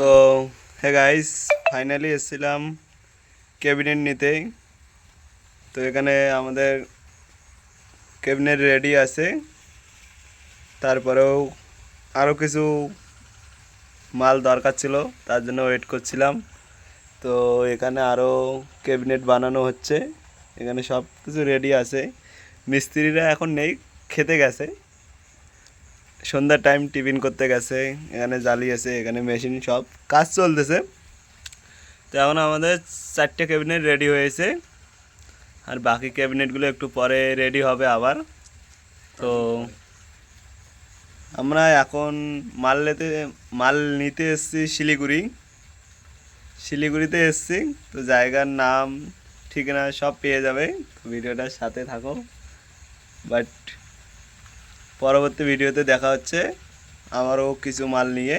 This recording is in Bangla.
তো হে গাইস, ফাইনালি এসেছিলাম ক্যাবিনেট নিতে। তো এখানে আমাদের ক্যাবিনেট রেডি আছে, তারপরেও আরও কিছু মাল দরকার ছিল, তার জন্য ওয়েট করছিলাম। তো এখানে আরও ক্যাবিনেট বানানো হচ্ছে, এখানে সব কিছু রেডি আছে। মিস্ত্রিরা এখন নেই, খেতে গেছে, সন্ধ্যার টাইম টিফিন করতে গেছে। এখানে জালি আছে, এখানে মেশিন, সব কাজ চলতেছে। তো এখন আমাদের 4টে ক্যাবিনেট রেডি হয়েছে, আর বাকি ক্যাবিনেটগুলো একটু পরে রেডি হবে আবার। তো আমরা এখন মাল নিতে এসেছি শিলিগুড়িতে এসেছি। তো জায়গার নাম, ঠিকানা সব পেয়ে যাবে, তো ভিডিওটার সাথে থাকো। বাট পরবর্তী ভিডিওতে দেখা হচ্ছে আমারও কিছু মাল নিয়ে।